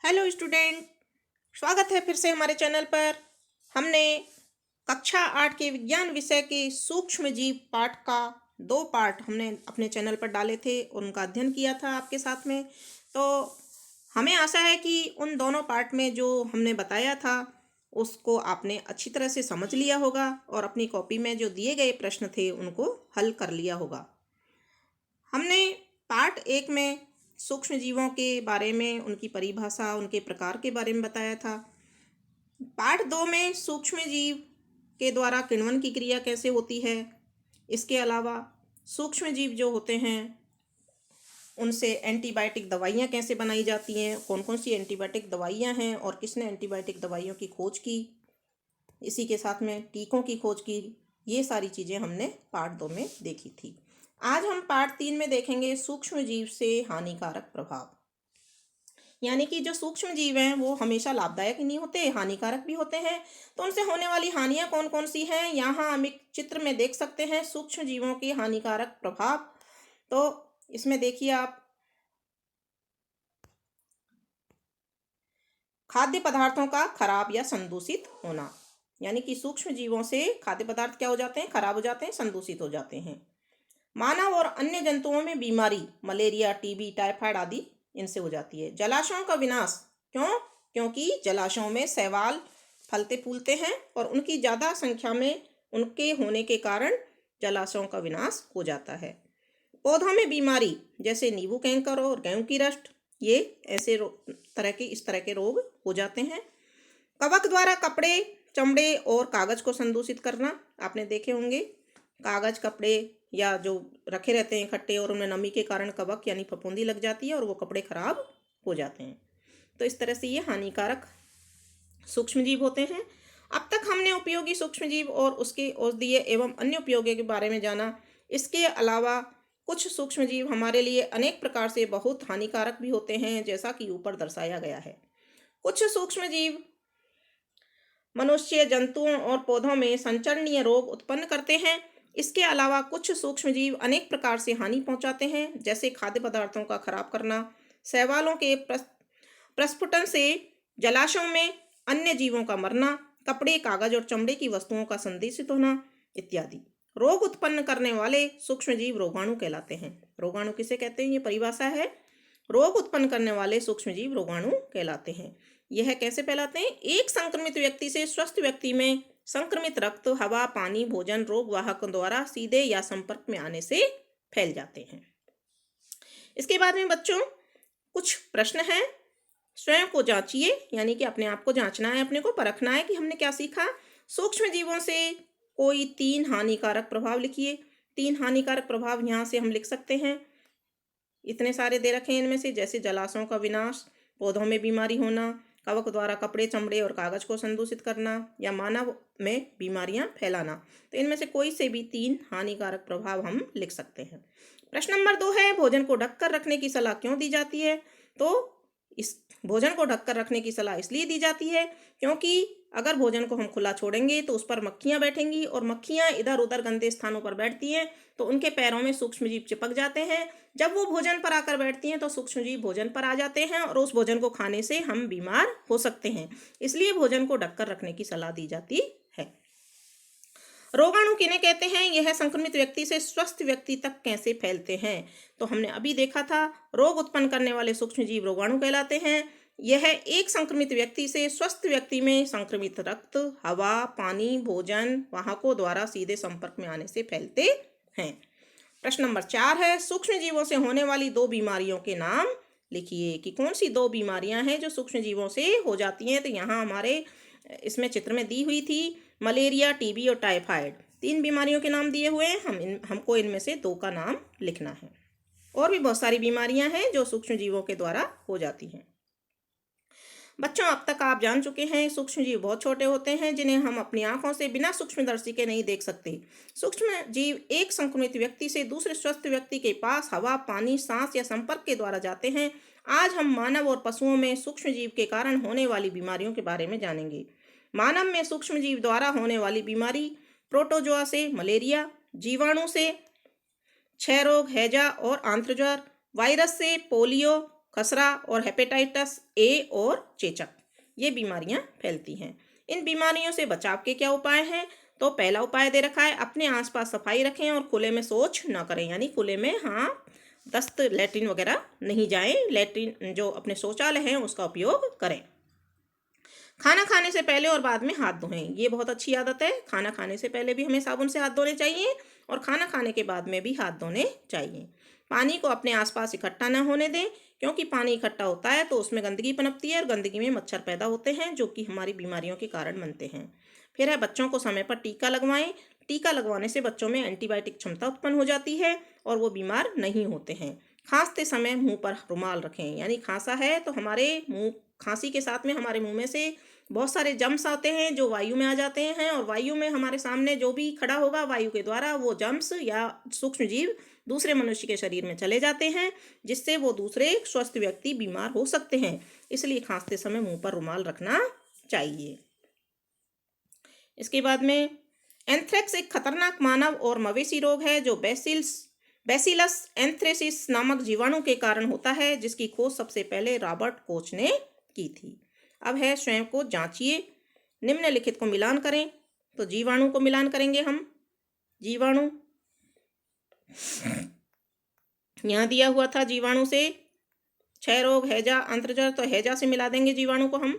Hello student, स्वागत है फिर से हमारे चैनल पर। हमने कक्षा 8 के विज्ञान विषय के सूक्ष्म जीव पाठ का 2 पार्ट हमने अपने चैनल पर डाले थे और उनका अध्ययन किया था आपके साथ में। तो हमें आशा है कि उन दोनों पार्ट में जो हमने बताया था उसको आपने अच्छी तरह से समझ लिया होगा और अपनी कॉपी में जो दिए गए प्रश्न थे उनको हल कर लिया होगा। हमने पार्ट 1 में सूक्ष्म जीवों के बारे में, उनकी परिभाषा, उनके प्रकार के बारे में बताया था। पार्ट 2 में सूक्ष्म जीव के द्वारा किण्वन की क्रिया कैसे होती है, इसके अलावा सूक्ष्म जीव जो होते हैं उनसे एंटीबायोटिक दवाइयाँ कैसे बनाई जाती हैं, कौन कौन सी एंटीबायोटिक दवाइयाँ हैं और किसने एंटीबायोटिक दवाइयों की खोज की, इसी के साथ में टीकों की खोज की। ये सारी चीज़ें हमने पार्ट 2 में देखी थी। आज हम पार्ट 3 में देखेंगे सूक्ष्म जीव से हानिकारक प्रभाव। यानी कि जो सूक्ष्म जीव हैं वो हमेशा लाभदायक नहीं होते, हानिकारक भी होते हैं। तो उनसे होने वाली हानियां कौन कौन सी हैं, यहाँ हम एक चित्र में देख सकते हैं सूक्ष्म जीवों के हानिकारक प्रभाव। तो इसमें देखिए आप, खाद्य पदार्थों का खराब या संदूषित होना, यानी कि सूक्ष्म जीवों से खाद्य पदार्थ क्या हो जाते हैं, खराब हो जाते हैं, संदूषित हो जाते हैं। मानव और अन्य जंतुओं में बीमारी, मलेरिया, टीबी, टाइफाइड आदि इनसे हो जाती है। जलाशयों का विनाश, क्यों? क्योंकि जलाशयों में शैवाल फलते फूलते हैं और उनकी ज़्यादा संख्या में उनके होने के कारण जलाशयों का विनाश हो जाता है। पौधों में बीमारी जैसे नींबू कैंकर और गेहूं की रस्ट, ये ऐसे इस तरह के रोग हो जाते हैं। कवक द्वारा कपड़े, चमड़े और कागज को संदूषित करना, आपने देखे होंगे कागज, कपड़े या जो रखे रहते हैं इकट्ठे और उनमें नमी के कारण कवक यानी फफूंदी लग जाती है और वो कपड़े खराब हो जाते हैं। तो इस तरह से ये हानिकारक सूक्ष्म जीव होते हैं। अब तक हमने उपयोगी सूक्ष्म जीव और उसके औषधीय एवं अन्य उपयोगों के बारे में जाना। इसके अलावा कुछ सूक्ष्म जीव हमारे लिए अनेक प्रकार से बहुत हानिकारक भी होते हैं, जैसा कि ऊपर दर्शाया गया है। कुछ सूक्ष्म जीव मनुष्य, जंतुओं और पौधों में संचरणीय रोग उत्पन्न करते हैं। इसके अलावा कुछ सूक्ष्म जीव अनेक प्रकार से हानि पहुंचाते हैं, जैसे खाद्य पदार्थों का खराब करना, शैवालों के प्रस्फुटन से जलाशयों में अन्य जीवों का मरना, कपड़े, कागज और चमड़े की वस्तुओं का संदूषित होना इत्यादि। रोग उत्पन्न करने वाले सूक्ष्म जीव रोगाणु कहलाते हैं। रोगाणु किसे कहते हैं, ये परिभाषा है। रोग उत्पन्न करने वाले सूक्ष्म जीव रोगाणु कहलाते हैं। यह कैसे फैलाते हैं? एक संक्रमित व्यक्ति से स्वस्थ व्यक्ति में संक्रमित रक्त, हवा, पानी, भोजन, रोग वाहकों द्वारा सीधे या संपर्क में आने से फैल जाते हैं। इसके बाद में बच्चों कुछ प्रश्न हैं, स्वयं को जांचिए, यानी कि अपने आप को जांचना है, अपने को परखना है कि हमने क्या सीखा। सूक्ष्म जीवों से कोई 3 हानिकारक प्रभाव लिखिए। 3 हानिकारक प्रभाव यहाँ से हम लिख सकते हैं, इतने सारे दे रखे हैं इनमें से, जैसे जलाशयों का विनाश, पौधों में बीमारी होना, कवक द्वारा कपड़े, चमड़े और कागज को संदूषित करना या मानव में बीमारियां फैलाना। तो इनमें से कोई से भी 3 हानिकारक प्रभाव हम लिख सकते हैं। प्रश्न नंबर 2 है, भोजन को ढककर रखने की सलाह क्यों दी जाती है? तो इस भोजन को ढककर रखने की सलाह इसलिए दी जाती है क्योंकि अगर भोजन को हम खुला छोड़ेंगे तो उस पर मक्खियां बैठेंगी और मक्खियां इधर उधर गंदे स्थानों पर बैठती हैं तो उनके पैरों में सूक्ष्म जीव चिपक जाते हैं। जब वो भोजन पर आकर बैठती हैं तो सूक्ष्म जीव भोजन पर आ जाते हैं और उस भोजन को खाने से हम बीमार हो सकते हैं। इसलिए भोजन को ढककर रखने की सलाह दी जाती है। रोगाणु किन्हें कहते हैं? यह संक्रमित व्यक्ति से स्वस्थ व्यक्ति तक कैसे फैलते हैं? तो हमने अभी देखा था, रोग उत्पन्न करने वाले सूक्ष्म जीव रोगाणु कहलाते हैं। यह एक संक्रमित व्यक्ति से स्वस्थ व्यक्ति में संक्रमित रक्त, हवा, पानी, भोजन वाहकों द्वारा सीधे संपर्क में आने से फैलते हैं। प्रश्न नंबर 4 है, सूक्ष्म जीवों से होने वाली 2 बीमारियों के नाम लिखिए कि कौन सी 2 बीमारियां हैं जो सूक्ष्म जीवों से हो जाती हैं। तो यहाँ हमारे इसमें चित्र में दी हुई थी, मलेरिया, टीबी और टाइफाइड। 3 बीमारियों के नाम दिए हुए हैं, हमको इनमें से 2 का नाम लिखना है। और भी बहुत सारी बीमारियां हैं जो सूक्ष्म जीवों के द्वारा हो जाती हैं। बच्चों, अब तक आप जान चुके हैं सूक्ष्म जीव बहुत छोटे होते हैं जिन्हें हम अपनी आंखों से बिना सूक्ष्मदर्शी के नहीं देख सकते। सूक्ष्म जीव एक संक्रमित व्यक्ति से दूसरे स्वस्थ व्यक्ति के पास हवा, पानी, सांस या संपर्क के द्वारा जाते हैं। आज हम मानव और पशुओं में सूक्ष्म जीव के कारण होने वाली बीमारियों के बारे में जानेंगे। मानव में सूक्ष्म जीव द्वारा होने वाली बीमारी, प्रोटोजोआ से मलेरिया, जीवाणु से क्षय रोग, हैजा और आंत्रज्वर, वायरस से पोलियो, खसरा और हेपेटाइटिस ए और चेचक, ये बीमारियां फैलती हैं। इन बीमारियों से बचाव के क्या उपाय हैं? तो पहला उपाय दे रखा है, अपने आसपास सफाई रखें और खुले में शौच न करें, यानी खुले में दस्त लैट्रिन वगैरह नहीं जाएं, लैट्रिन जो अपने शौचालय हैं उसका उपयोग करें। खाना खाने से पहले और बाद में हाथ धोएं, ये बहुत अच्छी आदत है। खाना खाने से पहले भी हमें साबुन से हाथ धोने चाहिए और खाना खाने के बाद में भी हाथ धोने चाहिए। पानी को अपने आसपास इकट्ठा न होने दें, क्योंकि पानी इकट्ठा होता है तो उसमें गंदगी पनपती है और गंदगी में मच्छर पैदा होते हैं जो कि हमारी बीमारियों के कारण बनते हैं। फिर है, बच्चों को समय पर टीका लगवाएं। टीका लगवाने से बच्चों में एंटीबायोटिक क्षमता उत्पन्न हो जाती है और वो बीमार नहीं होते हैं। खांसते समय मुंह पर रुमाल रखें, यानी खांसा है तो हमारे मुंह, खांसी के साथ में हमारे मुंह में से बहुत सारे जम्स आते हैं जो वायु में आ जाते हैं और वायु में हमारे सामने जो भी खड़ा होगा वायु के द्वारा वो जम्स या सूक्ष्म जीव दूसरे मनुष्य के शरीर में चले जाते हैं, जिससे वो दूसरे स्वस्थ व्यक्ति बीमार हो सकते हैं। इसलिए खांसते समय मुंह पर रुमाल रखना चाहिए। इसके बाद में एंथ्रेक्स एक खतरनाक मानव और मवेशी रोग है जो बैसिलस एंथ्रेसिस नामक जीवाणु के कारण होता है, जिसकी खोज सबसे पहले रॉबर्ट कोच ने की थी। अब है, स्वयं को जांचिए, निम्नलिखित को मिलान करें। तो जीवाणु को मिलान करेंगे हम। जीवाणु यहाँ दिया हुआ था, जीवाणु से क्षय रोग, हैजा, अंत्रज्वर, तो हैजा से मिला देंगे जीवाणु को, हम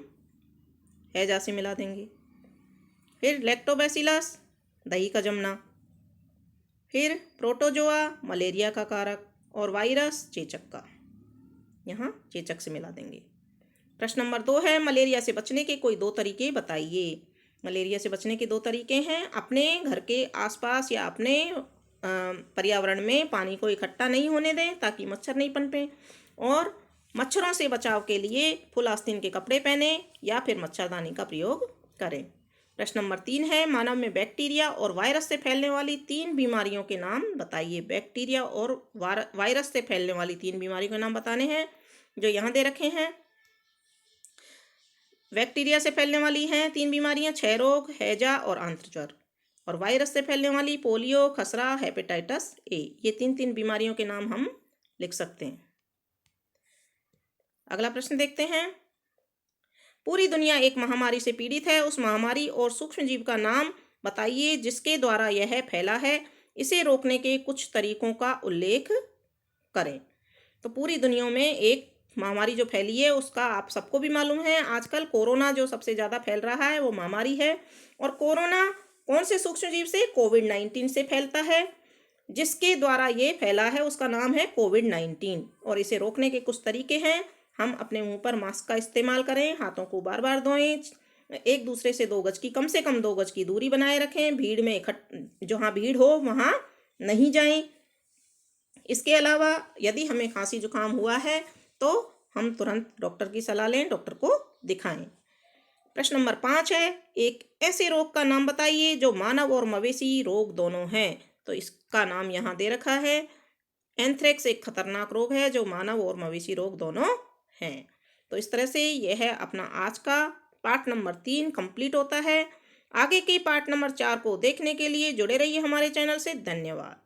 हैजा से मिला देंगे। फिर लैक्टोबैसिलस, दही का जमना। फिर प्रोटोजोआ, मलेरिया का कारक, और वायरस, चेचक का, यहाँ चेचक से मिला देंगे। प्रश्न नंबर 2 है, मलेरिया से बचने के कोई 2 तरीके बताइए। मलेरिया से बचने के 2 तरीके हैं, अपने घर के आसपास या अपने पर्यावरण में पानी को इकट्ठा नहीं होने दें ताकि मच्छर नहीं पनपे, और मच्छरों से बचाव के लिए फुल आस्तीन के कपड़े पहने या फिर मच्छरदानी का प्रयोग करें। प्रश्न नंबर 3 है, मानव में बैक्टीरिया और वायरस से फैलने वाली 3 बीमारियों के नाम बताइए। बैक्टीरिया और वायरस से फैलने वाली 3 बीमारियों के नाम बताने हैं, जो यहाँ दे रखे हैं। बैक्टीरिया से फैलने वाली हैं 3 बीमारियां, क्षय रोग, हैजा और आंत्रज्वर, और वायरस से फैलने वाली पोलियो, खसरा, हेपेटाइटिस ए। ये 3 बीमारियों के नाम हम लिख सकते हैं। अगला प्रश्न देखते हैं, पूरी दुनिया एक महामारी से पीड़ित है, उस महामारी और सूक्ष्मजीव का नाम बताइए जिसके द्वारा यह फैला है, इसे रोकने के कुछ तरीकों का उल्लेख करें। तो पूरी दुनिया में एक महामारी जो फैली है उसका आप सबको भी मालूम है, आजकल कोरोना जो सबसे ज़्यादा फैल रहा है वो महामारी है। और कोरोना कौन से सूक्ष्मजीव से? कोविड-19 से फैलता है। जिसके द्वारा ये फैला है उसका नाम है कोविड-19, और इसे रोकने के कुछ तरीके हैं। हम अपने मुंह पर मास्क का इस्तेमाल करें, हाथों को बार बार धोएं, एक दूसरे से 2 गज की, कम से कम 2 गज की दूरी बनाए रखें, भीड़ में जहाँ भीड़ हो वहाँ नहीं जाएं। इसके अलावा यदि हमें खांसी जुकाम हुआ है तो हम तुरंत डॉक्टर की सलाह लें, डॉक्टर को दिखाएं। प्रश्न नंबर 5 है, एक ऐसे रोग का नाम बताइए जो मानव और मवेशी रोग दोनों हैं। तो इसका नाम यहाँ दे रखा है, एंथ्रेक्स एक खतरनाक रोग है जो मानव और मवेशी रोग दोनों हैं। तो इस तरह से यह है अपना आज का पार्ट नंबर 3 कंप्लीट होता है। आगे के पार्ट नंबर 4 को देखने के लिए जुड़े रहिए हमारे चैनल से। धन्यवाद।